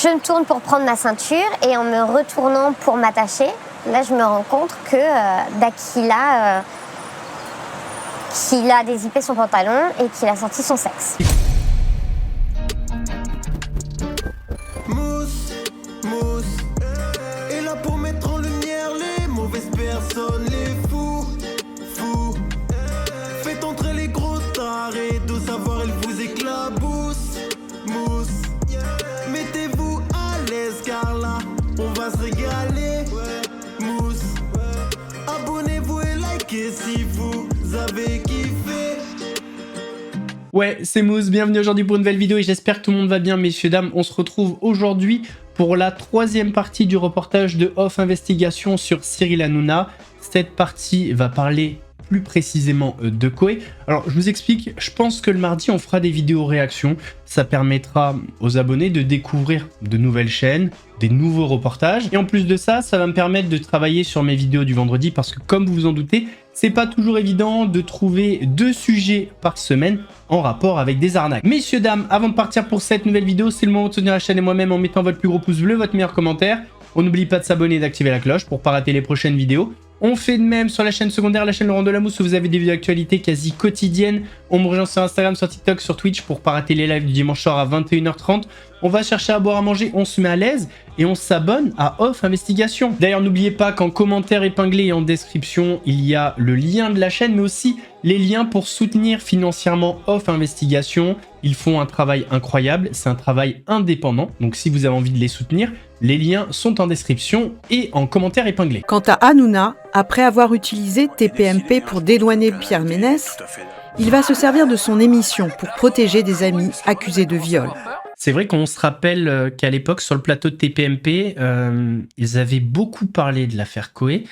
Je me tourne pour prendre ma ceinture et en me retournant pour m'attacher, là je me rends compte que qu'il a dézippé son pantalon et qu'il a sorti son sexe. Mousse, et là pour mettre en lumière les mauvaises personnes, les fous. Faites entrer les gros tarés, de savoir elle vous éclabousse. Mousse, mettez-vous à l'aise car là on va se régaler. Mousse, abonnez-vous et likez si vous avez kiffé. Ouais, c'est Mousse, bienvenue aujourd'hui pour une nouvelle vidéo et j'espère que tout le monde va bien, messieurs, dames. On se retrouve aujourd'hui pour la troisième partie du reportage de Off Investigation sur Cyril Hanouna. Cette partie va parler plus précisément de Koé. Alors, je vous explique, je pense que le mardi, on fera des vidéos réactions. Ça permettra aux abonnés de découvrir de nouvelles chaînes, des nouveaux reportages. Et en plus de ça, ça va me permettre de travailler sur mes vidéos du vendredi parce que, comme vous vous en doutez, c'est pas toujours évident de trouver 2 sujets par semaine en rapport avec des arnaques. Messieurs, dames, avant de partir pour cette nouvelle vidéo, c'est le moment de soutenir la chaîne et moi-même en mettant votre plus gros pouce bleu, votre meilleur commentaire. On n'oublie pas de s'abonner et d'activer la cloche pour pas rater les prochaines vidéos. On fait de même sur la chaîne secondaire, la chaîne Laurent Delamousse, où vous avez des vidéos d'actualité quasi quotidiennes. On me rejoint sur Instagram, sur TikTok, sur Twitch pour pas rater les lives du dimanche soir à 21h30. On va chercher à boire, à manger, on se met à l'aise et on s'abonne à Off Investigation. D'ailleurs, n'oubliez pas qu'en commentaire épinglé et en description, il y a le lien de la chaîne, mais aussi les liens pour soutenir financièrement Off Investigation. Ils font un travail incroyable, c'est un travail indépendant. Donc si vous avez envie de les soutenir, les liens sont en description et en commentaire épinglé. Quant à Hanouna, après avoir utilisé TPMP pour dédouaner Pierre Ménès, il va se servir de son émission pour protéger des amis accusés de viol. C'est vrai qu'on se rappelle qu'à l'époque, sur le plateau de TPMP, ils avaient beaucoup parlé de l'affaire Koé.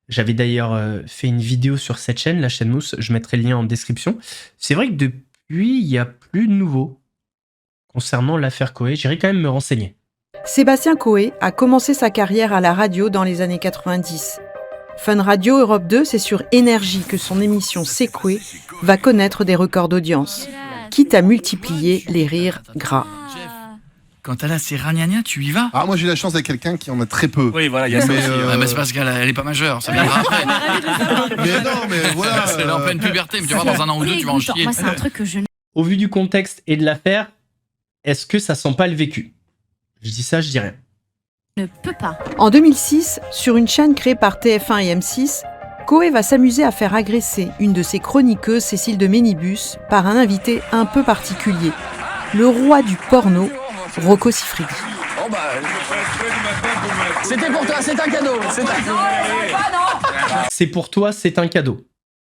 J'avais d'ailleurs fait une vidéo sur cette chaîne, la chaîne Mousse, je mettrai le lien en description. C'est vrai que depuis, il n'y a plus de nouveau concernant l'affaire Koé. J'irai quand même me renseigner. Sébastien Koé a commencé sa carrière à la radio dans les années 90. Fun Radio Europe 2, c'est sur Énergie que son émission C'est Koé va connaître des records d'audience, quitte à multiplier les rires gras. Quand t'as la Serragnagna, tu y vas? Ah, moi j'ai eu la chance d'être quelqu'un qui en a très peu. Oui, voilà, il y a ça aussi. C'est parce qu'elle est pas majeure, ça viendra après. Mais non, mais voilà. Elle est en pleine puberté, mais tu vois, dans un an ou deux, tu vas en chier. Moi, c'est un truc que je... Au vu du contexte et de l'affaire, est-ce que ça sent pas le vécu? Je dis ça, je dis rien. ne peux pas. En 2006, sur une chaîne créée par TF1 et M6, Koé va s'amuser à faire agresser une de ses chroniqueuses, Cécile de Ménibus, par un invité un peu particulier, le roi du porno, Rocco Siffredi. C'était pour toi, c'est un cadeau. C'est pour toi, c'est un cadeau.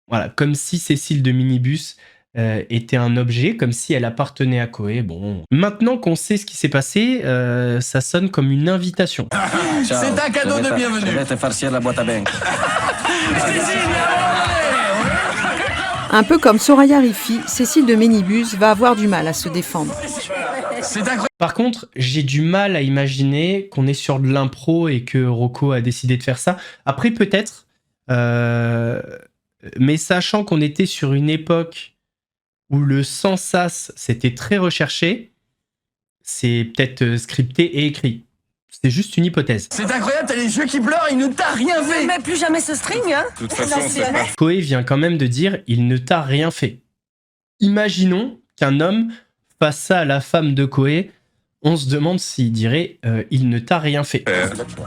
Voilà, comme si Cécile de Minibus était un objet, comme si elle appartenait à Koé. Bon, maintenant qu'on sait ce qui s'est passé, ça sonne comme une invitation. C'est un cadeau de bienvenue. Je vais te farcir la boîte à bain. Un peu comme Soraya Rifi, Cécile de Ménibus va avoir du mal à se défendre. Par contre, j'ai du mal à imaginer qu'on est sur de l'impro et que Rocco a décidé de faire ça. Après, peut-être, mais sachant qu'on était sur une époque où le sans sas, c'était très recherché, c'est peut-être scripté et écrit. C'est juste une hypothèse. C'est incroyable, t'as les yeux qui pleurent, il ne t'a rien fait. Mais plus jamais ce string, hein. De toute façon, c'est pas... Koé vient quand même de dire « il ne t'a rien fait ». Imaginons qu'un homme fasse ça à la femme de Koé. On se demande s'il dirait « il ne t'a rien fait ».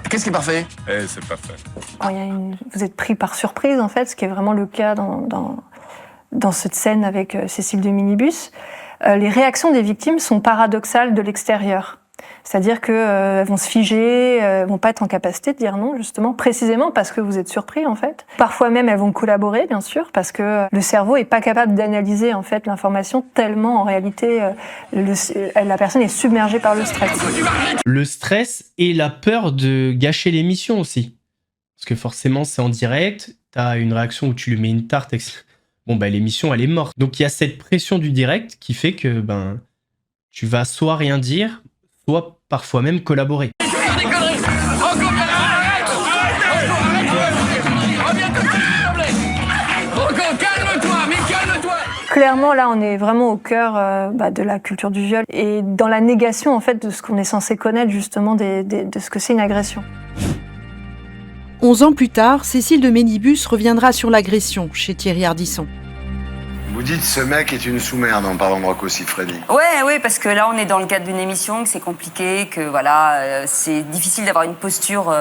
Qu'est-ce qui est parfait? c'est pas fait. Quand vous êtes pris par surprise, en fait, ce qui est vraiment le cas dans cette scène avec Cécile de Minibus, les réactions des victimes sont paradoxales de l'extérieur. C'est-à-dire qu'elles vont se figer, elles vont pas être en capacité de dire non, justement, précisément parce que vous êtes surpris, en fait. Parfois même, elles vont collaborer, bien sûr, parce que le cerveau est pas capable d'analyser, en fait, l'information tellement, en réalité, la personne est submergée par le stress. Le stress et la peur de gâcher l'émission aussi. Parce que forcément, c'est en direct, t'as une réaction où tu lui mets une tarte, bon, bah, l'émission, elle est morte. Donc, il y a cette pression du direct qui fait que, ben, tu vas soit rien dire, soit parfois même collaborer. clairement, là, on est vraiment au cœur de la culture du viol et dans la négation, en fait, de ce qu'on est censé connaître, justement, de ce que c'est une agression. 11 ans plus tard, Cécile de Ménibus reviendra sur l'agression chez Thierry Ardisson. Vous dites ce mec est une sous-merde en parlant de Rocco Siffredi. Ouais, parce que là on est dans le cadre d'une émission, que c'est compliqué, que voilà, c'est difficile d'avoir une posture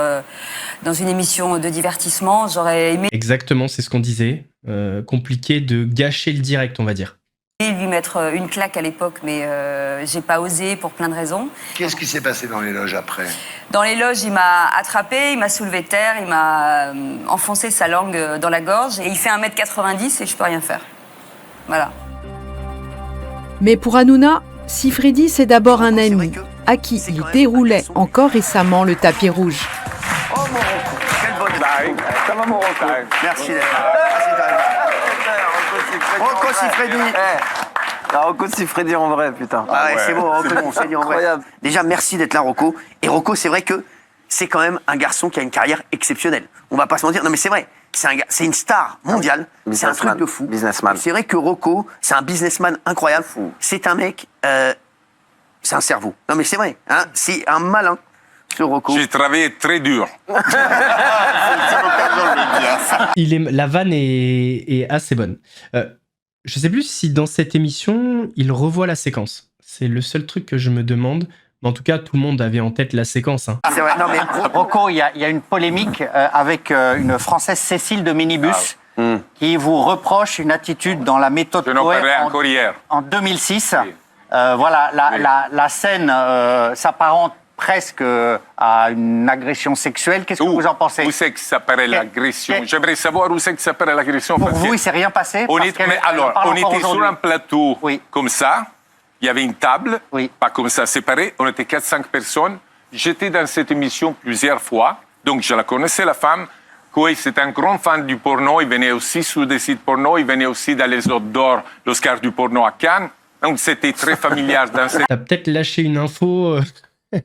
dans une émission de divertissement. J'aurais aimé Exactement, c'est ce qu'on disait. Compliqué de gâcher le direct, on va dire. lui mettre une claque à l'époque, mais j'ai pas osé pour plein de raisons. Qu'est-ce qui s'est passé dans les loges après? Dans les loges, il m'a attrapé, il m'a soulevé de terre, il m'a enfoncé sa langue dans la gorge et il fait 1m90 et je peux rien faire. Voilà. Mais pour Hanouna, Siffredi, c'est d'abord un ami, à qui il déroulait encore récemment le tapis rouge. Oh mon Rocco, quelle bonne blague. Ça va mon Rocco. Merci d'être là. Rocco Siffredi. Rocco Siffredi en vrai, putain. Ah ouais, c'est beau, Rocco Siffredi en vrai. Déjà, merci d'être là, Rocco. Et Rocco, c'est vrai que c'est quand même un garçon qui a une carrière exceptionnelle. On va pas se mentir. Non mais c'est vrai. C'est une star mondiale, c'est un truc de fou. Businessman. C'est vrai que Rocco, c'est un businessman incroyable. C'est un mec, c'est un cerveau. Non mais c'est vrai, hein, c'est un malin, ce Rocco. J'ai travaillé très dur. La vanne est assez bonne. Je sais plus si dans cette émission, il revoit la séquence. C'est le seul truc que je me demande. Mais en tout cas, tout le monde avait en tête la séquence. Hein. C'est vrai, non mais Rocco, il y a une polémique avec une Française, Cécile de Ménibus, qui vous reproche une attitude dans la méthode Je n'en parlais encore hier. en 2006. Voilà, la scène s'apparente presque à une agression sexuelle. Qu'est-ce que vous en pensez? Où c'est que ça paraît l'agression? J'aimerais savoir où c'est que ça paraît l'agression. Pour vous, il ne s'est rien passé? On était sur un plateau comme ça. Il y avait une table, pas comme ça séparée. On était 4-5 personnes. J'étais dans cette émission plusieurs fois. Donc, je la connaissais, la femme. Koé, c'était un grand fan du porno. Il venait aussi sur des sites porno. Il venait aussi dans les Hôtes d'Or, l'Oscar du porno à Cannes. Donc, c'était très familial dans cette... T'as peut-être lâché une info... Il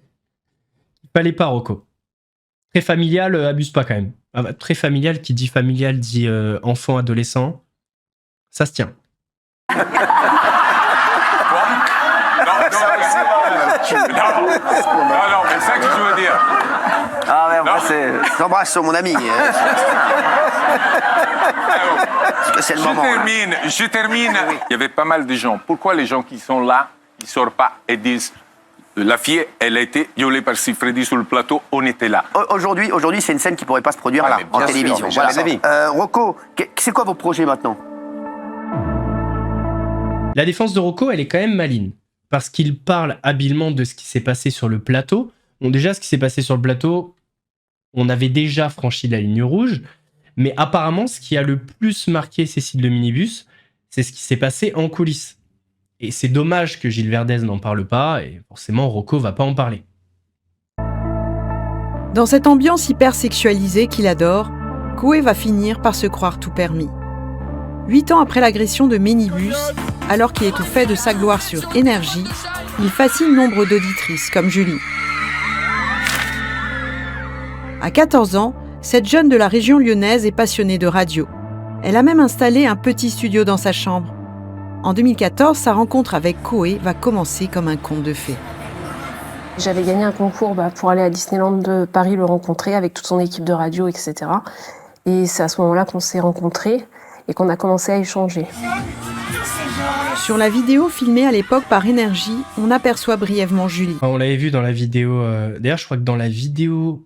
fallait pas, Rocco. Très familial, abuse pas quand même. Ah bah, très familial, qui dit familial, dit enfant, adolescent. Ça se tient. Non, mais c'est ça que je veux dire. ah ouais, moi, j'embrasse mon ami. Parce que c'est le moment. Je termine. Il y avait pas mal de gens. Pourquoi les gens qui sont là, ils sortent pas et disent la fille, elle a été violée par Siffredi sur le plateau, on était là. Aujourd'hui, c'est une scène qui pourrait pas se produire en télévision. Rocco, c'est quoi vos projets maintenant? La défense de Rocco, elle est quand même maligne. Parce qu'il parle habilement de ce qui s'est passé sur le plateau. Bon, déjà, ce qui s'est passé sur le plateau, on avait déjà franchi la ligne rouge. Mais apparemment, ce qui a le plus marqué Cécile de Ménibus, c'est ce qui s'est passé en coulisses. Et c'est dommage que Gilles Verdez n'en parle pas, et forcément, Rocco va pas en parler. Dans cette ambiance hyper sexualisée qu'il adore, Koé va finir par se croire tout permis. 8 ans après l'agression de Ménibus, alors qu'il est au fait de sa gloire sur Énergie, il fascine nombre d'auditrices comme Julie. À 14 ans, cette jeune de la région lyonnaise est passionnée de radio. Elle a même installé un petit studio dans sa chambre. En 2014, sa rencontre avec Koé va commencer comme un conte de fées. J'avais gagné un concours pour aller à Disneyland de Paris le rencontrer avec toute son équipe de radio, etc. Et c'est à ce moment-là qu'on s'est rencontrés et qu'on a commencé à échanger. Sur la vidéo filmée à l'époque par Énergie, on aperçoit brièvement Julie. On l'avait vu dans la vidéo... D'ailleurs, je crois que dans la vidéo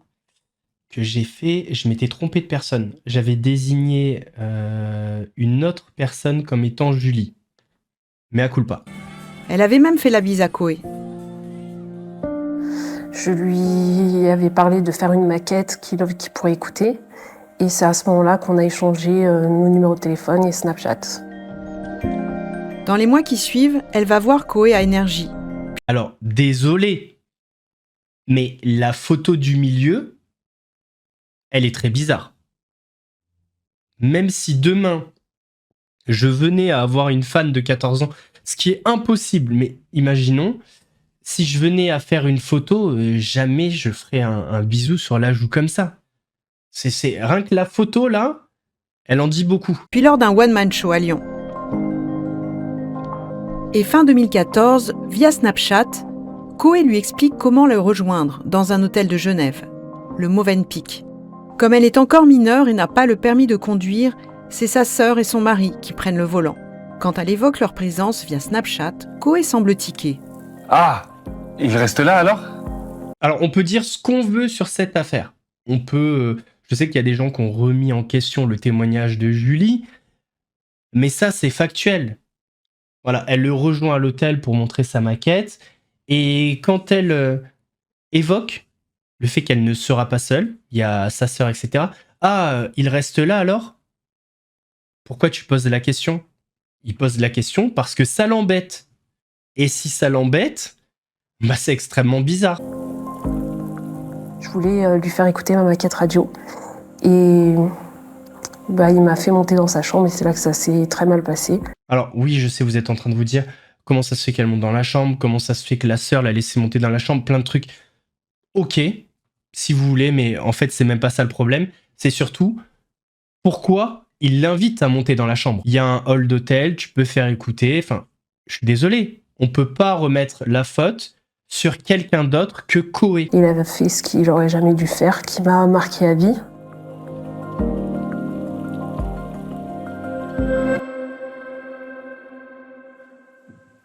que j'ai fait, je m'étais trompé de personne. J'avais désigné une autre personne comme étant Julie. Mais à culpa. Elle avait même fait la bise à Koé. Je lui avais parlé de faire une maquette qu'il pourrait écouter. Et c'est à ce moment-là qu'on a échangé nos numéros de téléphone et Snapchat. Dans les mois qui suivent, elle va voir Koé à Énergie. Alors, désolé, mais la photo du milieu, elle est très bizarre. Même si demain, je venais à avoir une fan de 14 ans, ce qui est impossible, mais imaginons, si je venais à faire une photo, jamais je ferais un bisou sur la joue comme ça. C'est rien que la photo, là, elle en dit beaucoup. Puis lors d'un one-man show à Lyon. Et fin 2014, via Snapchat, Koé lui explique comment le rejoindre dans un hôtel de Genève, le Movenpick. Comme elle est encore mineure et n'a pas le permis de conduire, c'est sa sœur et son mari qui prennent le volant. Quand elle évoque leur présence via Snapchat, Koé semble tiquer. Ah, il reste là alors ? Alors, on peut dire ce qu'on veut sur cette affaire. On peut... je sais qu'il y a des gens qui ont remis en question le témoignage de Julie, mais ça, c'est factuel. Voilà, elle le rejoint à l'hôtel pour montrer sa maquette, et quand elle évoque le fait qu'elle ne sera pas seule, il y a sa sœur, etc. Ah, il reste là alors ? Pourquoi tu poses la question ? Il pose la question parce que ça l'embête. Et si ça l'embête, bah c'est extrêmement bizarre. Je voulais lui faire écouter ma maquette radio. Et bah, il m'a fait monter dans sa chambre et c'est là que ça s'est très mal passé. Alors oui, je sais, vous êtes en train de vous dire comment ça se fait qu'elle monte dans la chambre, comment ça se fait que la sœur l'a laissé monter dans la chambre, plein de trucs. Ok, si vous voulez, mais en fait, c'est même pas ça le problème. C'est surtout pourquoi il l'invite à monter dans la chambre. Il y a un hall d'hôtel, tu peux faire écouter. Enfin, je suis désolé, on peut pas remettre la faute sur quelqu'un d'autre que Koé. Il avait fait ce qu'il aurait jamais dû faire, qui m'a marqué à vie.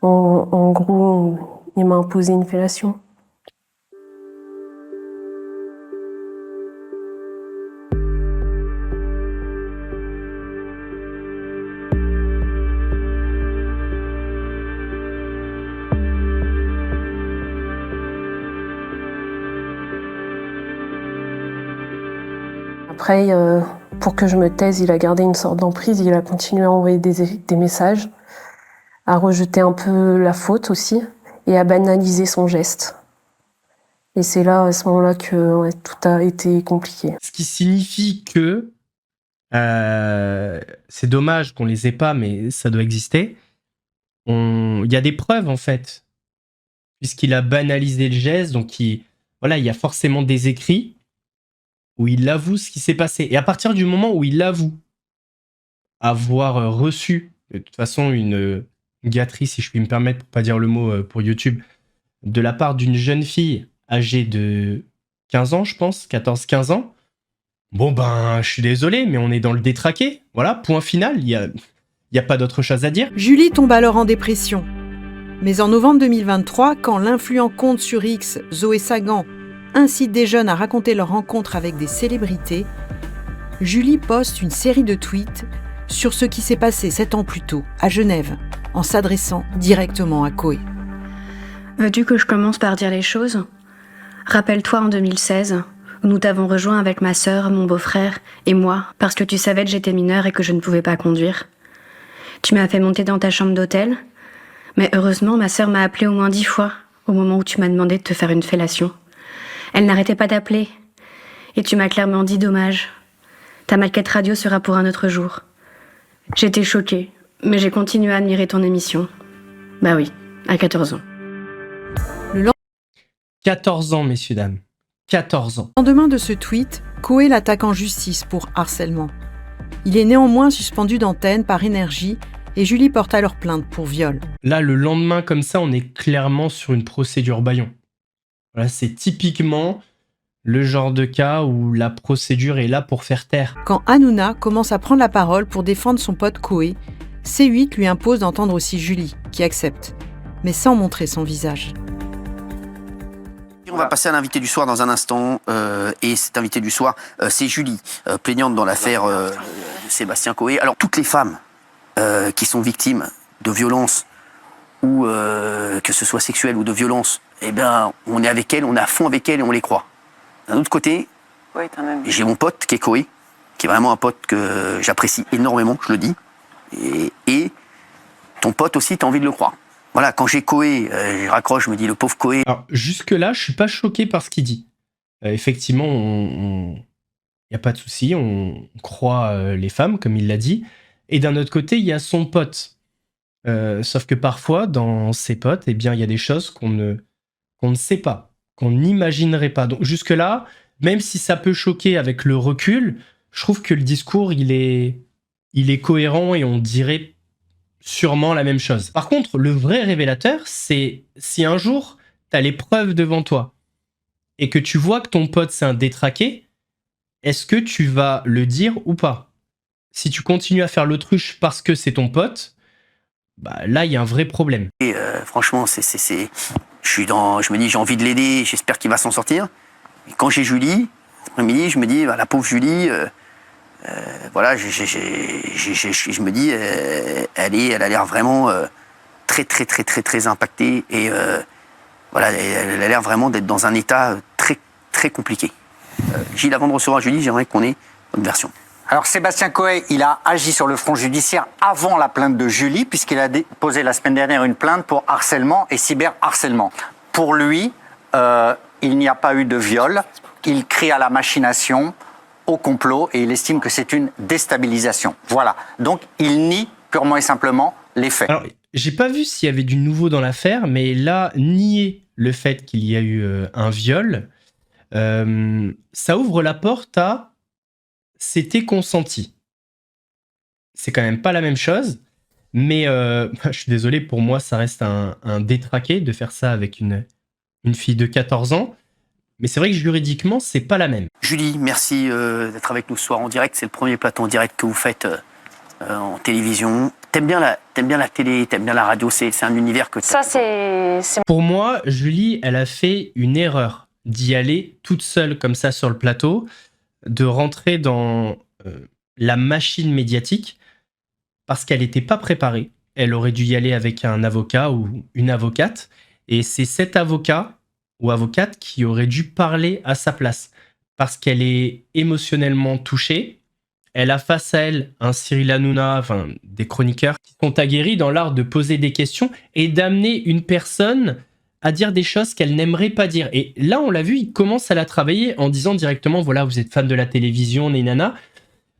En gros, il m'a imposé une fellation. Après, pour que je me taise, il a gardé une sorte d'emprise, il a continué à envoyer des messages, à rejeter un peu la faute aussi, et à banaliser son geste. Et c'est là, à ce moment-là, que tout a été compliqué. Ce qui signifie que c'est dommage qu'on les ait pas, mais ça doit exister. Il y a des preuves, en fait, puisqu'il a banalisé le geste, donc voilà, il y a forcément des écrits où il avoue ce qui s'est passé. Et à partir du moment où il avoue avoir reçu, de toute façon, une gâterie, si je puis me permettre, pour pas dire le mot pour YouTube, de la part d'une jeune fille âgée de 15 ans, je pense, 14-15 ans, bon ben, je suis désolé, mais on est dans le détraqué. Voilà, point final, il y a pas d'autre chose à dire. Julie tombe alors en dépression. Mais en novembre 2023, quand l'influent compte sur X, Zoé Sagan, incite des jeunes à raconter leur rencontre avec des célébrités, Julie poste une série de tweets sur ce qui s'est passé 7 ans plus tôt, à Genève, en s'adressant directement à Koé. Veux-tu que je commence par dire les choses ? Rappelle-toi en 2016, où nous t'avons rejoint avec ma sœur, mon beau-frère et moi, parce que tu savais que j'étais mineure et que je ne pouvais pas conduire. Tu m'as fait monter dans ta chambre d'hôtel, mais heureusement, ma sœur m'a appelé au moins 10 fois, au moment où tu m'as demandé de te faire une fellation. Elle n'arrêtait pas d'appeler. Et tu m'as clairement dit dommage. Ta maquette radio sera pour un autre jour. J'étais choquée, mais j'ai continué à admirer ton émission. Bah oui, à 14 ans. 14 ans, messieurs, dames. 14 ans. Au lendemain de ce tweet, Koé l'attaque en justice pour harcèlement. Il est néanmoins suspendu d'antenne par Énergie et Julie porte alors plainte pour viol. Là, le lendemain, comme ça, on est clairement sur une procédure bâillon. Voilà, c'est typiquement le genre de cas où la procédure est là pour faire taire. Quand Hanouna commence à prendre la parole pour défendre son pote Koé, C8 lui impose d'entendre aussi Julie, qui accepte, mais sans montrer son visage. On va passer à l'invité du soir dans un instant, et cet invité du soir, c'est Julie, plaignante dans l'affaire de Sébastien Koé. Alors, toutes les femmes qui sont victimes de violences, ou que ce soit sexuelle ou de violence, eh bien, on est avec elles, on est à fond avec elles et on les croit. D'un autre côté, j'ai mon pote qui est Koé, qui est vraiment un pote que j'apprécie énormément, je le dis, et ton pote aussi, t'as envie de le croire. Voilà, quand j'ai Koé, je raccroche, je me dis le pauvre Koé. Alors, jusque-là, je suis pas choqué par ce qu'il dit. Effectivement, il n'y a pas de souci, on croit les femmes, comme il l'a dit. Et d'un autre côté, il y a son pote. Sauf que parfois, dans ses potes, eh bien, il y a des choses qu'on ne sait pas, qu'on n'imaginerait pas. Donc jusque-là, même si ça peut choquer avec le recul, je trouve que le discours, il est cohérent et on dirait sûrement la même chose. Par contre, le vrai révélateur, c'est si un jour, tu as les preuves devant toi et que tu vois que ton pote, c'est un détraqué, est-ce que tu vas le dire ou pas? Si tu continues à faire l'autruche parce que c'est ton pote, bah là, il y a un vrai problème. Et franchement, je me dis, j'ai envie de l'aider, j'espère qu'il va s'en sortir. Et quand j'ai Julie, cet après-midi, je me dis, bah, la pauvre Julie, voilà, je me dis, elle a l'air vraiment très impactée et voilà, elle a l'air vraiment d'être dans un état très compliqué. Gilles, avant de recevoir Julie, j'aimerais qu'on ait une version. Alors Sébastien Coé, il a agi sur le front judiciaire avant la plainte de Julie, puisqu'il a déposé la semaine dernière une plainte pour harcèlement et cyberharcèlement. Pour lui, il n'y a pas eu de viol. Il crie à la machination, au complot, et il estime que c'est une déstabilisation. Voilà. Donc il nie purement et simplement les faits. Alors, j'ai pas vu s'il y avait du nouveau dans l'affaire, mais là, nier le fait qu'il y a eu un viol, ça ouvre la porte à c'était consenti. C'est quand même pas la même chose, mais je suis désolé, pour moi, ça reste un détraqué de faire ça avec une fille de 14 ans. Mais c'est vrai que juridiquement, c'est pas la même. Julie, merci d'être avec nous ce soir en direct. C'est le premier plateau en direct que vous faites en télévision. T'aimes bien la télé, t'aimes bien la radio, c'est un univers que... Ça, c'est... Pour moi, Julie, elle a fait une erreur d'y aller toute seule comme ça sur le plateau, de rentrer dans la machine médiatique parce qu'elle n'était pas préparée. Elle aurait dû y aller avec un avocat ou une avocate. Et c'est cet avocat ou avocate qui aurait dû parler à sa place parce qu'elle est émotionnellement touchée. Elle a face à elle un Cyril Hanouna, enfin des chroniqueurs qui sont aguerris dans l'art de poser des questions et d'amener une personne à dire des choses qu'elle n'aimerait pas dire. Et là, on l'a vu, il commence à la travailler en disant directement, voilà, vous êtes fan de la télévision, nanana.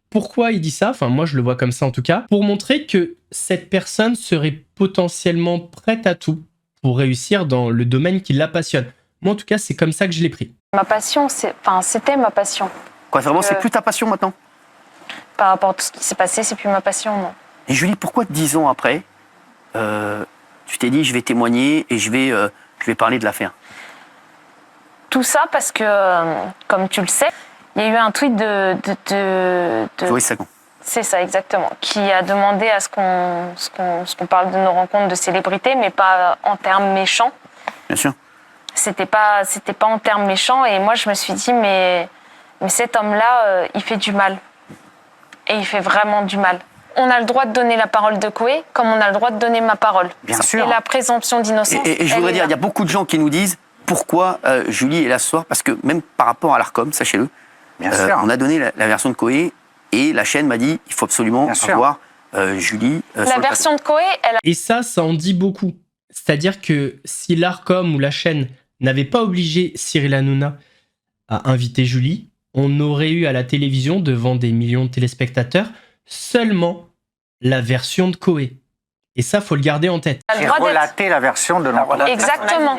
Pourquoi il dit ça? Enfin, moi, je le vois comme ça en tout cas. Pour montrer que cette personne serait potentiellement prête à tout pour réussir dans le domaine qui la passionne. Moi, en tout cas, c'est comme ça que je l'ai pris. Ma passion, c'était ma passion. Quoi, vraiment, c'est plus ta passion maintenant? Par rapport à tout ce qui s'est passé, c'est plus ma passion, non. Et Julie, pourquoi 10 ans après, tu t'es dit, je vais témoigner et je vais parler de l'affaire? Tout ça parce que, comme tu le sais, il y a eu un tweet de Joris Sagan. C'est ça, exactement. Qui a demandé à ce qu'on parle de nos rencontres de célébrités, mais pas en termes méchants. Bien sûr. C'était pas en termes méchants. Et moi, je me suis dit, mais cet homme-là, il fait du mal. Et il fait vraiment du mal. On a le droit de donner la parole de Coé, comme on a le droit de donner ma parole. Bien sûr. Et la présomption d'innocence. Et je voudrais dire, il y a beaucoup de gens qui nous disent pourquoi Julie est là ce soir, parce que même par rapport à l'Arcom, sachez-le, on a donné la version de Coé et la chaîne m'a dit il faut absolument avoir Julie. La version de Coé, Et ça en dit beaucoup. C'est-à-dire que si l'Arcom ou la chaîne n'avait pas obligé Cyril Hanouna à inviter Julie, on aurait eu à la télévision, devant des millions de téléspectateurs, seulement la version de Coé. Et ça, faut le garder en tête. Et relater la version de l'enquête. Exactement.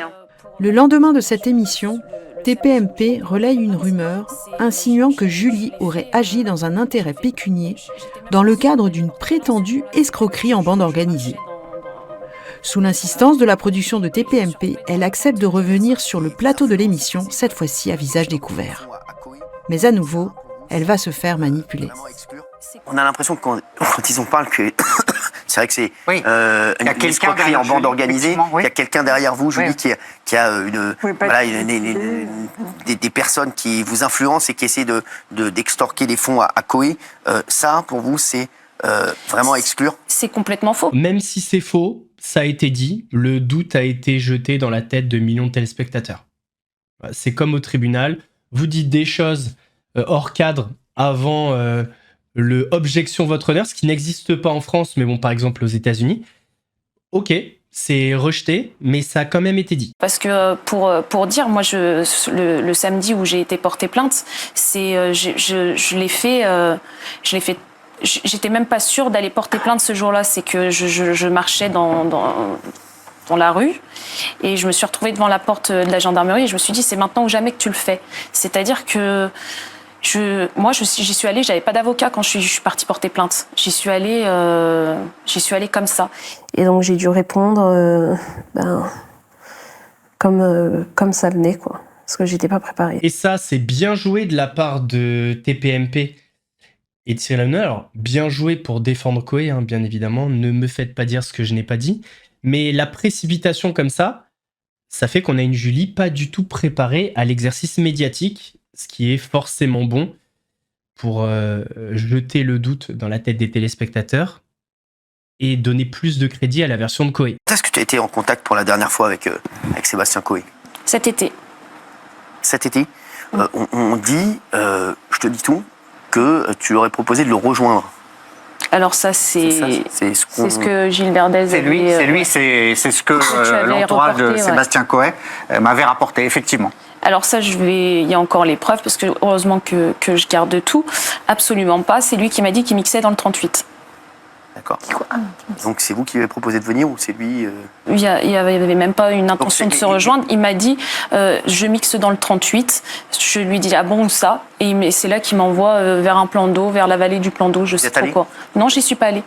Le lendemain de cette émission, TPMP relaye une rumeur insinuant que Julie aurait agi dans un intérêt pécunier dans le cadre d'une prétendue escroquerie en bande organisée. Sous l'insistance de la production de TPMP, elle accepte de revenir sur le plateau de l'émission, cette fois-ci à visage découvert. Mais à nouveau, elle va se faire manipuler. On a l'impression que quand ils en parlent que c'est vrai que c'est une escroquerie en bande organisée. Il y a quelqu'un derrière vous, Julie, qui a des personnes qui vous influencent et qui essaient d'extorquer des fonds à Coé. Ça, pour vous, c'est vraiment à exclure? C'est complètement faux. Même si c'est faux, ça a été dit, le doute a été jeté dans la tête de millions de téléspectateurs. C'est comme au tribunal, vous dites des choses hors cadre avant le objection votre honneur, ce qui n'existe pas en France, mais bon, par exemple aux États-Unis. Ok, c'est rejeté, mais ça a quand même été dit. Parce que pour dire, moi, le samedi où j'ai été portée plainte, je l'ai fait. J'étais même pas sûre d'aller porter plainte ce jour-là. C'est que je marchais dans la rue et je me suis retrouvée devant la porte de la gendarmerie et je me suis dit c'est maintenant ou jamais que tu le fais. C'est-à-dire que Moi, j'y suis allée, j'avais pas d'avocat quand je suis partie porter plainte. J'y suis allée comme ça. Et donc j'ai dû répondre comme ça venait, quoi. Parce que j'étais pas préparée. Et ça, c'est bien joué de la part de TPMP et de Cyril Hanouna. Alors, bien joué pour défendre Koé, hein, bien évidemment. Ne me faites pas dire ce que je n'ai pas dit. Mais la précipitation comme ça fait qu'on a une Julie pas du tout préparée à l'exercice médiatique, ce qui est forcément bon pour jeter le doute dans la tête des téléspectateurs et donner plus de crédit à la version de Koé. Est-ce que tu as été en contact pour la dernière fois avec Sébastien Koé? Cet été. Cet été, on dit, je te dis tout, que tu aurais proposé de le rejoindre. Alors ça, c'est ce que Gilles Verdez c'est ce que l'entourage de Sébastien Koé m'avait rapporté, effectivement. Alors ça, il y a encore les preuves, parce que heureusement que je garde tout. Absolument pas. C'est lui qui m'a dit qu'il mixait dans le 38. D'accord. Donc c'est vous qui lui avez proposé de venir ou c'est lui Il n'y avait même pas une intention de se rejoindre. Il m'a dit je mixe dans le 38. Je lui dis ah bon, où ça? Et c'est là qu'il m'envoie vers un plan d'eau, vers la vallée du plan d'eau, je sais trop quoi. Non, j'y suis pas allée.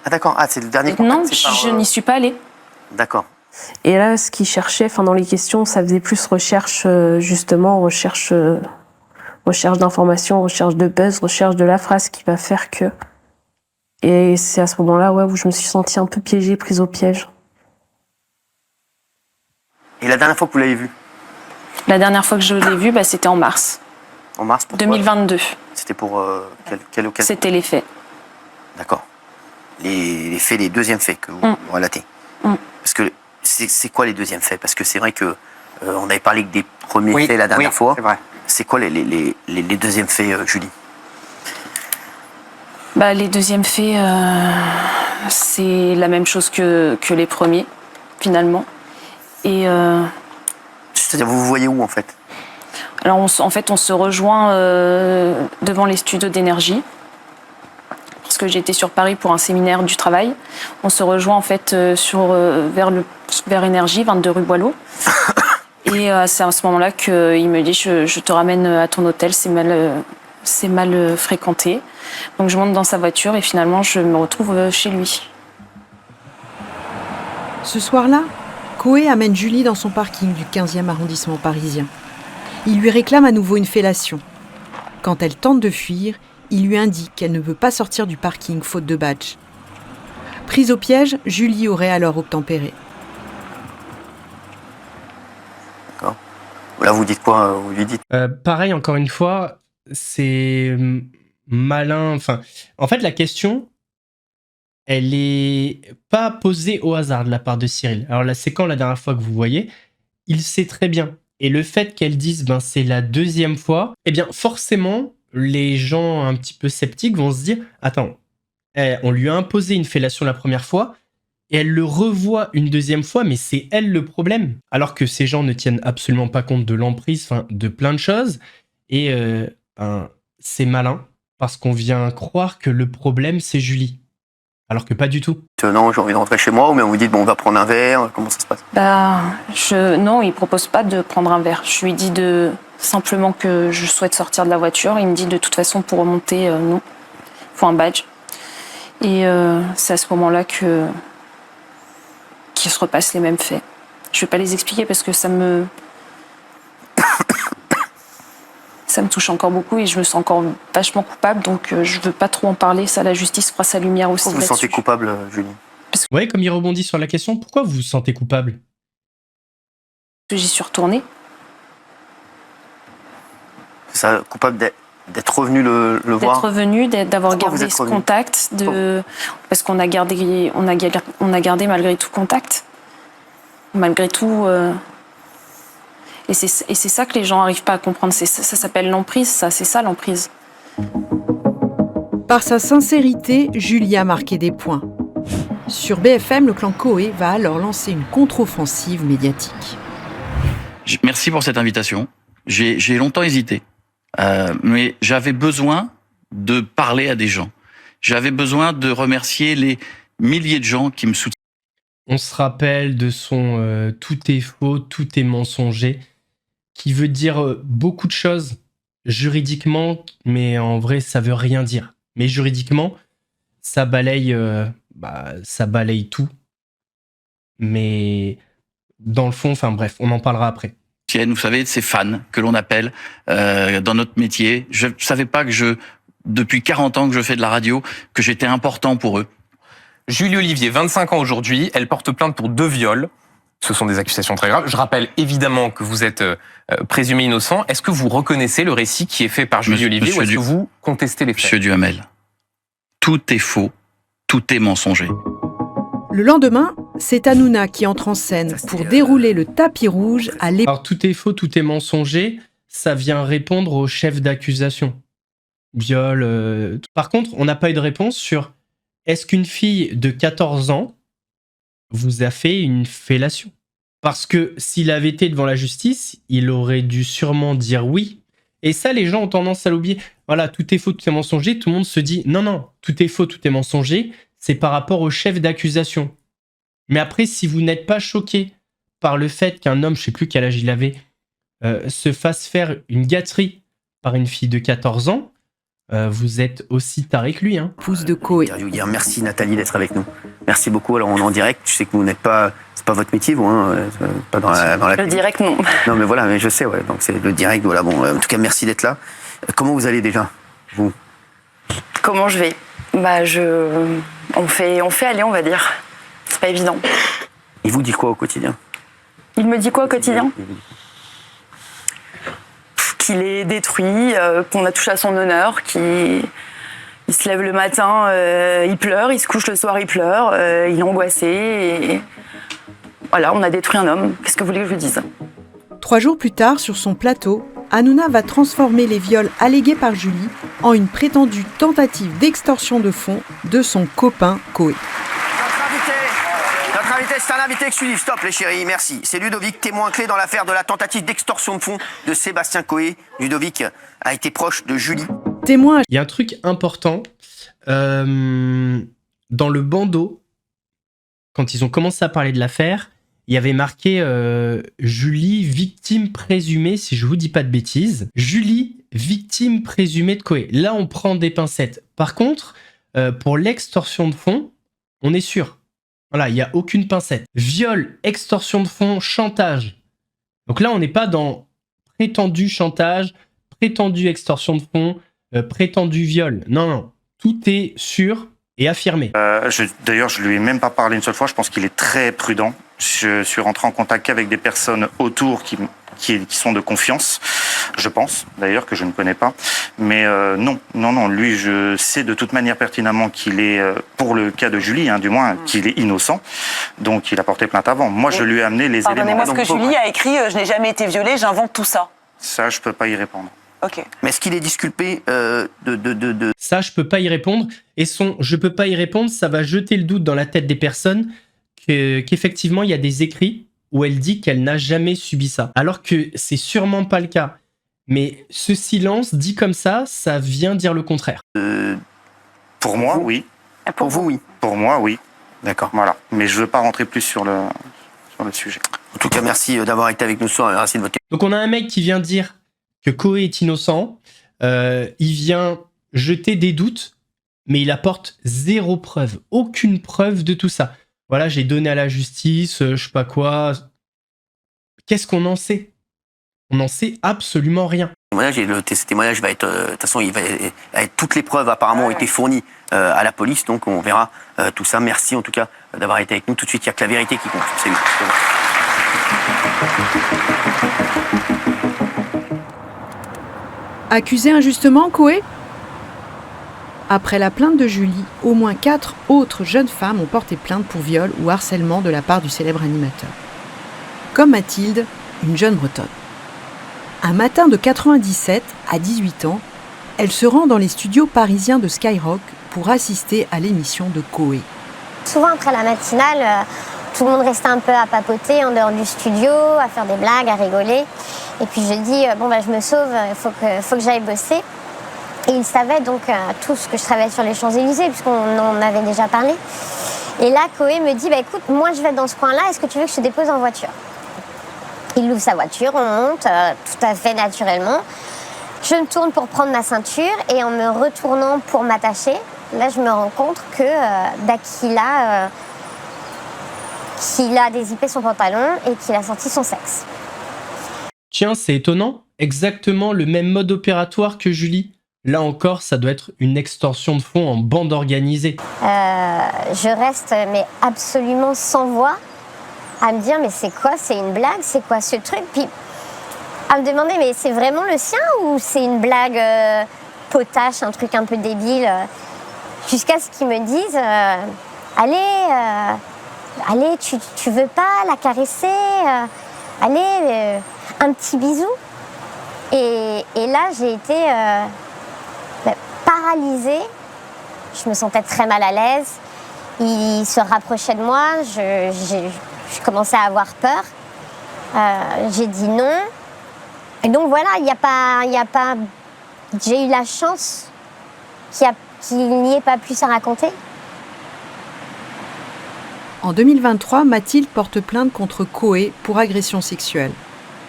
Ah d'accord, c'est le dernier contact. Non, je n'y suis pas allée. D'accord. Et là, ce qu'il cherchait, dans les questions, ça faisait plus recherche, justement, recherche d'informations, recherche de buzz, recherche de la phrase qui va faire que... Et c'est à ce moment-là où je me suis sentie un peu piégée, prise au piège. Et la dernière fois que vous l'avez vu? La dernière fois que je l'ai vu, c'était en mars. En mars, pourquoi? 2022. C'était pour quelle occasion? C'était les faits. D'accord. Les faits, les deuxièmes faits que vous relatez. Parce que c'est quoi les deuxièmes faits? Parce que c'est vrai que on avait parlé que des premiers faits la dernière fois. C'est vrai. C'est quoi les deuxièmes faits, Julie? Les deuxièmes faits, c'est la même chose que les premiers, finalement. Et c'est-à-dire, vous voyez où, en fait? Alors, on se rejoint devant les studios d'énergie, parce que j'étais sur Paris pour un séminaire du travail. On se rejoint, en fait, vers Énergie, 22 rue Boileau. Et c'est à ce moment-là qu'il me dit je te ramène à ton hôtel, c'est mal fréquenté. Donc je monte dans sa voiture et finalement je me retrouve chez lui. Ce soir-là, Koé amène Julie dans son parking du 15e arrondissement parisien. Il lui réclame à nouveau une fellation. Quand elle tente de fuir, il lui indique qu'elle ne peut pas sortir du parking faute de badge. Prise au piège, Julie aurait alors obtempéré. D'accord. Là, vous dites quoi? Vous lui dites pareil, encore une fois, c'est malin. En fait, la question, elle est pas posée au hasard de la part de Cyril. Alors là, c'est quand la dernière fois que vous voyez? Il sait très bien. Et le fait qu'elle dise c'est la deuxième fois, eh bien forcément, les gens un petit peu sceptiques vont se dire attends, on lui a imposé une fellation la première fois et elle le revoit une deuxième fois, mais c'est elle le problème. Alors que ces gens ne tiennent absolument pas compte de l'emprise, de plein de choses. Et c'est malin parce qu'on vient croire que le problème c'est Julie. Alors que pas du tout. Non, j'ai envie de rentrer chez moi, ou bien on vous dit on va prendre un verre, comment ça se passe? Non, il propose pas de prendre un verre. Je lui dis simplement que je souhaite sortir de la voiture. Il me dit de toute façon pour remonter, non, il faut un badge. Et c'est à ce moment-là qu'il se repasse les mêmes faits. Je vais pas les expliquer parce que ça me touche encore beaucoup et je me sens encore vachement coupable, donc je veux pas trop en parler. Ça, la justice fera sa lumière aussi. Pourquoi vous vous sentez coupable, Julie? Ouais, comme il rebondit sur la question, pourquoi vous vous sentez coupable? Parce que j'y suis retournée. C'est ça, coupable d'être revenu le voir? D'être revenu, d'avoir gardé ce contact, parce qu'on a gardé malgré tout contact. Malgré tout... Et c'est ça que les gens n'arrivent pas à comprendre. Ça s'appelle l'emprise, c'est ça l'emprise. Par sa sincérité, Julie a marqué des points. Sur BFM, le clan Koé va alors lancer une contre-offensive médiatique. Merci pour cette invitation. J'ai longtemps hésité, mais j'avais besoin de parler à des gens. J'avais besoin de remercier les milliers de gens qui me soutiennent. On se rappelle de son « tout est faux, tout est mensonger », qui veut dire beaucoup de choses juridiquement, mais en vrai, ça veut rien dire. Mais juridiquement, ça balaye tout. Mais dans le fond, enfin bref, on en parlera après. Vous savez, de ces fans que l'on appelle dans notre métier. Je ne savais pas que depuis 40 ans que je fais de la radio, que j'étais important pour eux. Julie Olivier, 25 ans aujourd'hui, elle porte plainte pour 2 viols. Ce sont des accusations très graves. Je rappelle évidemment que vous êtes présumé innocent. Est-ce que vous reconnaissez le récit qui est fait par Julie Olivier ou est-ce que vous contestez les faits? Monsieur Duhamel, tout est faux, tout est mensonger. Le lendemain, c'est Hanouna qui entre en scène pour dérouler le tapis rouge à l'époque. Alors tout est faux, tout est mensonger, ça vient répondre au chef d'accusation. Viol. Par contre, on n'a pas eu de réponse sur est-ce qu'une fille de 14 ans vous a fait une fellation? Parce que s'il avait été devant la justice, il aurait dû sûrement dire oui. Et ça, les gens ont tendance à l'oublier. Voilà, tout est faux, tout est mensonger. Tout le monde se dit non, tout est faux, tout est mensonger. C'est par rapport au chef d'accusation. Mais après, si vous n'êtes pas choqué par le fait qu'un homme, je ne sais plus quel âge il avait, se fasse faire une gâterie par une fille de 14 ans, vous êtes aussi taré que lui. Pouce de Coé. Merci Nathalie d'être avec nous. Merci beaucoup. Alors on est en direct. Je sais que vous n'êtes pas, c'est pas votre métier, vous, pas dans la. Le direct, non. Non, mais voilà, mais je sais, ouais. Donc c'est le direct, voilà. Bon, en tout cas, merci d'être là. Comment vous allez déjà, vous? Comment je vais? On fait aller, on va dire. C'est pas évident. Il vous dit quoi au quotidien? Il me dit quoi au quotidien? Qu'il est détruit, qu'on a touché à son honneur, qu'il se lève le matin, il pleure, il se couche le soir, il pleure, il est angoissé. Et... Voilà, on a détruit un homme. Qu'est-ce que vous voulez que je vous dise? 3 jours plus tard, sur son plateau, Hanouna va transformer les viols allégués par Julie en une prétendue tentative d'extorsion de fonds de son copain Coé. Notre invité, c'est un invité exclusif. Stop les chéris, merci. C'est Ludovic, témoin clé dans l'affaire de la tentative d'extorsion de fonds de Sébastien Coé. Ludovic a été proche de Julie. Témoin. Il y a un truc important. Dans le bandeau, quand ils ont commencé à parler de l'affaire, il y avait marqué Julie, victime présumée, si je vous dis pas de bêtises. Julie, victime présumée de Coé. Là, on prend des pincettes. Par contre, pour l'extorsion de fonds, on est sûr. Voilà, il n'y a aucune pincette. Viol, extorsion de fonds, chantage. Donc là, on n'est pas dans prétendu chantage, prétendu extorsion de fonds, prétendu viol. Non. Tout est sûr et affirmé. D'ailleurs, je lui ai même pas parlé une seule fois. Je pense qu'il est très prudent. Je suis rentré en contact qu'avec des personnes autour qui sont de confiance. Je pense, d'ailleurs, que je ne connais pas. Mais non. Lui, je sais de toute manière pertinemment qu'il est, pour le cas de Julie, du moins, qu'il est innocent. Donc, il a porté plainte avant. Moi, je lui ai amené les éléments. Pardonnez-moi, ce que Julie a écrit, je n'ai jamais été violée, j'invente tout ça. Ça, je peux pas y répondre. Ok. Mais est-ce qu'il est disculpé Ça, je peux pas y répondre. Et je peux pas y répondre, ça va jeter le doute dans la tête des personnes qu'effectivement, il y a des écrits où elle dit qu'elle n'a jamais subi ça. Alors que c'est sûrement pas le cas. Mais ce silence dit comme ça vient dire le contraire. Pour moi, oui. Pour vous, oui. Pour moi, oui. D'accord. Voilà. Mais je veux pas rentrer plus sur le sujet. En tout cas, merci d'avoir été avec nous ce soir. Merci de votre... Donc on a un mec qui vient dire que Coé est innocent. Il vient jeter des doutes, mais il apporte 0 preuve. Aucune preuve de tout ça. Voilà, j'ai donné à la justice, je sais pas quoi. Qu'est-ce qu'on en sait? On n'en sait absolument rien. Ce témoignage va être... De toute façon, toutes les preuves apparemment ont été fournies à la police, donc on verra tout ça. Merci en tout cas d'avoir été avec nous. Tout de suite, il n'y a que la vérité qui compte. Salut. Accusé injustement, Coé? Après la plainte de Julie, au moins 4 autres jeunes femmes ont porté plainte pour viol ou harcèlement de la part du célèbre animateur. Comme Mathilde, une jeune bretonne. Un matin de 97, à 18 ans, elle se rend dans les studios parisiens de Skyrock pour assister à l'émission de Coé. Souvent après la matinale, tout le monde restait un peu à papoter en dehors du studio, à faire des blagues, à rigoler. Et puis je dis, je me sauve, il faut que j'aille bosser. Et ils savaient donc tous que je travaillais sur les Champs-Élysées, puisqu'on en avait déjà parlé. Et là, Coé me dit, écoute, moi je vais dans ce coin-là, est-ce que tu veux que je te dépose en voiture? Il ouvre sa voiture, on monte, tout à fait naturellement. Je me tourne pour prendre ma ceinture et en me retournant pour m'attacher, là je me rends compte que qu'il a dézippé son pantalon et qu'il a sorti son sexe. Tiens, c'est étonnant. Exactement le même mode opératoire que Julie. Là encore, ça doit être une extorsion de fonds en bande organisée. Je reste mais absolument sans voix à me dire mais c'est quoi, c'est une blague, c'est quoi ce truc, puis à me demander mais c'est vraiment le sien ou c'est une blague potache, un truc un peu débile, jusqu'à ce qu'ils me disent allez, tu veux pas la caresser, allez, un petit bisou. Et là j'ai été paralysée, je me sentais très mal à l'aise, il se rapprochait de moi, je commençais à avoir peur, j'ai dit non. Et donc voilà, j'ai eu la chance qu'il n'y ait pas plus à raconter. En 2023, Mathilde porte plainte contre Coé pour agression sexuelle.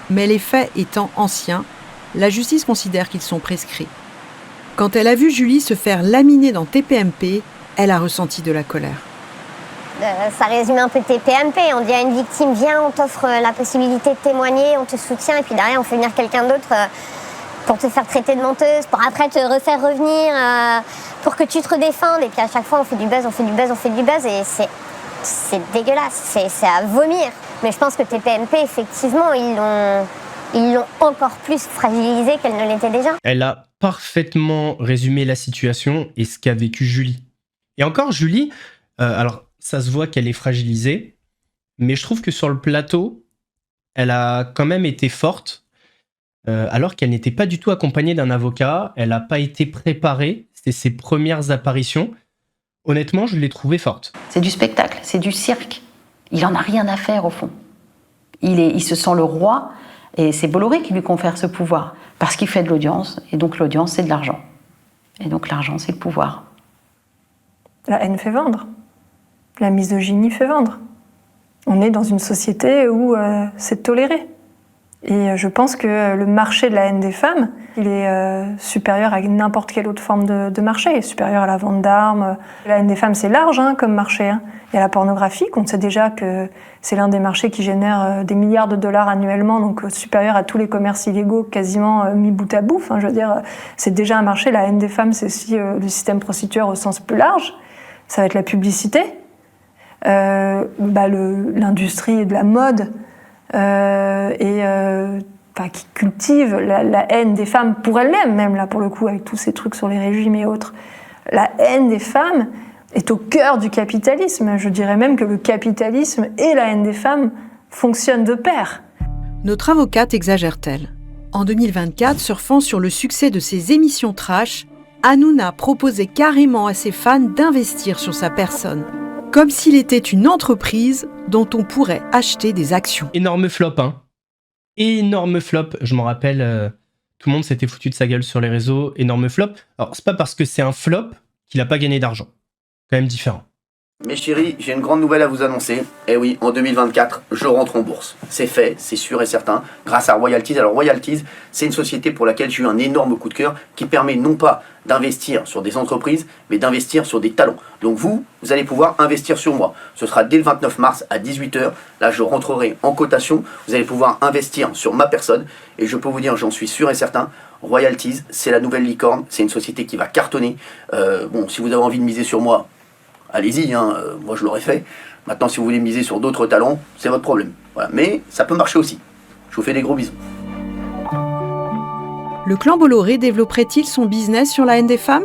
Mais les faits étant anciens, la justice considère qu'ils sont prescrits. Quand elle a vu Julie se faire laminer dans TPMP, elle a ressenti de la colère. Ça résume un peu TPMP. On dit à une victime, viens, on t'offre la possibilité de témoigner, on te soutient, et puis derrière, on fait venir quelqu'un d'autre pour te faire traiter de menteuse, pour après te refaire revenir, pour que tu te redéfendes. Et puis à chaque fois, on fait du buzz, et c'est dégueulasse, c'est à vomir. Mais je pense que TPMP, effectivement, ils l'ont encore plus fragilisée qu'elle ne l'était déjà. Elle a parfaitement résumé la situation et ce qu'a vécu Julie. Et encore, Julie, alors ça se voit qu'elle est fragilisée, mais je trouve que sur le plateau, elle a quand même été forte, alors qu'elle n'était pas du tout accompagnée d'un avocat, elle n'a pas été préparée, c'était ses premières apparitions. Honnêtement, je l'ai trouvée forte. C'est du spectacle, c'est du cirque. Il en a rien à faire au fond. Il se sent le roi et c'est Bolloré qui lui confère ce pouvoir parce qu'il fait de l'audience et donc l'audience c'est de l'argent. Et donc l'argent c'est le pouvoir. La haine fait vendre. La misogynie fait vendre. On est dans une société où c'est toléré. Et je pense que le marché de la haine des femmes, il est supérieur à n'importe quelle autre forme de marché, supérieur à la vente d'armes. La haine des femmes, c'est large comme marché. Il y a la pornographie, qu'on sait déjà que c'est l'un des marchés qui génère des milliards de dollars annuellement, donc supérieur à tous les commerces illégaux quasiment mis bout à bout. Enfin, je veux dire, c'est déjà un marché. La haine des femmes, c'est aussi le système prostitueur au sens plus large. Ça va être la publicité, l'industrie de la mode, qui cultive la haine des femmes pour elles-mêmes, même là pour le coup avec tous ces trucs sur les régimes et autres. La haine des femmes est au cœur du capitalisme. Je dirais même que le capitalisme et la haine des femmes fonctionnent de pair. Notre avocate exagère-t-elle ? En 2024, surfant sur le succès de ses émissions trash, Hanouna proposait carrément à ses fans d'investir sur sa personne, comme s'il était une entreprise dont on pourrait acheter des actions. Énorme flop, Énorme flop, je m'en rappelle, tout le monde s'était foutu de sa gueule sur les réseaux, énorme flop. Alors, c'est pas parce que c'est un flop qu'il a pas gagné d'argent. Quand même différent. Mes chéris, j'ai une grande nouvelle à vous annoncer. Eh oui, en 2024, je rentre en bourse. C'est fait, c'est sûr et certain, grâce à Royalties. Alors Royalties, c'est une société pour laquelle j'ai eu un énorme coup de cœur qui permet non pas d'investir sur des entreprises, mais d'investir sur des talents. Donc vous allez pouvoir investir sur moi. Ce sera dès le 29 mars à 18h. Là, je rentrerai en cotation. Vous allez pouvoir investir sur ma personne. Et je peux vous dire, j'en suis sûr et certain, Royalties, c'est la nouvelle licorne. C'est une société qui va cartonner. Si vous avez envie de miser sur moi, allez-y, moi je l'aurais fait. Maintenant, si vous voulez miser sur d'autres talents, c'est votre problème. Voilà. Mais ça peut marcher aussi. Je vous fais des gros bisous. Le clan Bolloré développerait-il son business sur la haine des femmes ?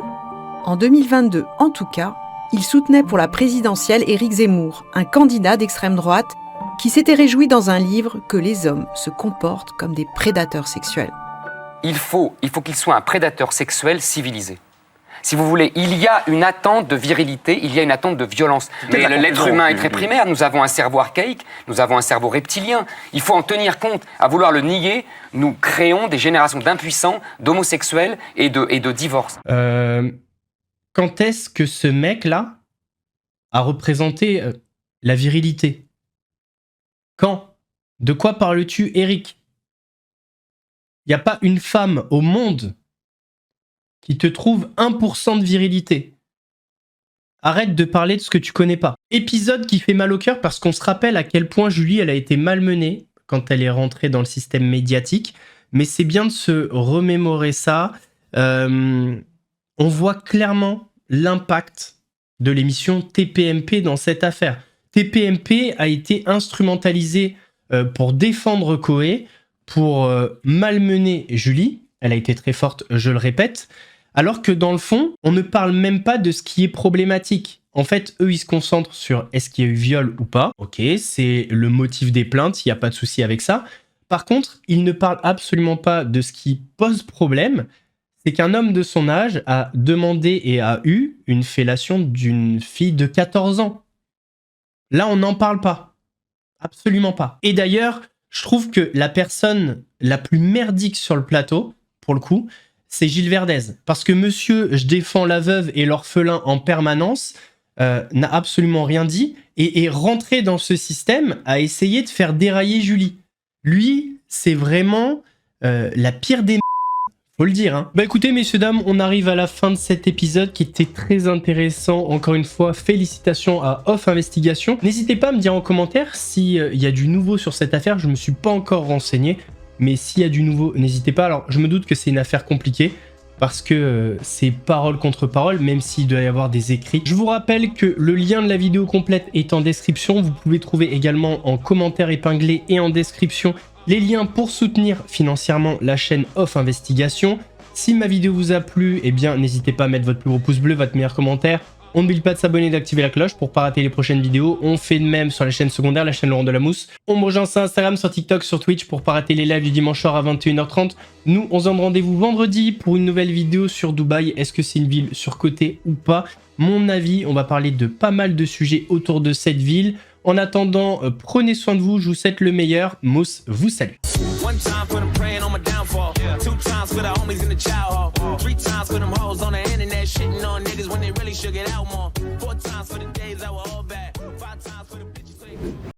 En 2022, en tout cas, il soutenait pour la présidentielle Éric Zemmour, un candidat d'extrême droite qui s'était réjoui dans un livre que les hommes se comportent comme des prédateurs sexuels. Il faut qu'il soit un prédateur sexuel civilisé. Si vous voulez, il y a une attente de virilité, il y a une attente de violence. Mais l'être humain est très primaire, nous avons un cerveau archaïque, nous avons un cerveau reptilien. Il faut en tenir compte. À vouloir le nier, nous créons des générations d'impuissants, d'homosexuels et de divorces. Quand est-ce que ce mec-là a représenté la virilité ? Quand ? De quoi parles-tu, Eric ? Il n'y a pas une femme au monde qui te trouve 1% de virilité. Arrête de parler de ce que tu connais pas. Épisode qui fait mal au cœur parce qu'on se rappelle à quel point Julie, elle a été malmenée quand elle est rentrée dans le système médiatique. Mais c'est bien de se remémorer ça. On voit clairement l'impact de l'émission TPMP dans cette affaire. TPMP a été instrumentalisé pour défendre Koé, pour malmener Julie. Elle a été très forte, je le répète. Alors que dans le fond, on ne parle même pas de ce qui est problématique. En fait, eux, ils se concentrent sur est-ce qu'il y a eu viol ou pas. Ok, c'est le motif des plaintes, il n'y a pas de souci avec ça. Par contre, ils ne parlent absolument pas de ce qui pose problème. C'est qu'un homme de son âge a demandé et a eu une fellation d'une fille de 14 ans. Là, on n'en parle pas. Absolument pas. Et d'ailleurs, je trouve que la personne la plus merdique sur le plateau, pour le coup, c'est Gilles Verdez. Parce que monsieur, je défends la veuve et l'orphelin en permanence, n'a absolument rien dit et est rentré dans ce système à essayer de faire dérailler Julie. Lui, c'est vraiment la pire des faut le dire, hein. Bah écoutez, messieurs, dames, on arrive à la fin de cet épisode qui était très intéressant. Encore une fois, félicitations à Off Investigation. N'hésitez pas à me dire en commentaire s'il y a du nouveau sur cette affaire. Je ne me suis pas encore renseigné, mais s'il y a du nouveau, n'hésitez pas. Alors, je me doute que c'est une affaire compliquée parce que c'est parole contre parole, même s'il doit y avoir des écrits. Je vous rappelle que le lien de la vidéo complète est en description. Vous pouvez trouver également en commentaire épinglé et en description les liens pour soutenir financièrement la chaîne Off Investigation. Si ma vidéo vous a plu, eh bien n'hésitez pas à mettre votre plus gros pouce bleu, votre meilleur commentaire. On n'oublie pas de s'abonner et d'activer la cloche pour pas rater les prochaines vidéos. On fait de même sur la chaîne secondaire, la chaîne Laurent Delamousse. On me rejoint sur Instagram, sur TikTok, sur Twitch pour pas rater les lives du dimanche soir à 21h30. Nous, on se donne rendez-vous vendredi pour une nouvelle vidéo sur Dubaï. Est-ce que c'est une ville surcotée ou pas? Mon avis, on va parler de pas mal de sujets autour de cette ville. En attendant, prenez soin de vous, je vous souhaite le meilleur. Mousse vous salue. One time for them praying on my downfall. 2 times for the homies in the chow hall. 3 times for them hoes on the internet shitting on niggas when they really should get out more. 4 times for the days that were all bad. 5 times for the bitches.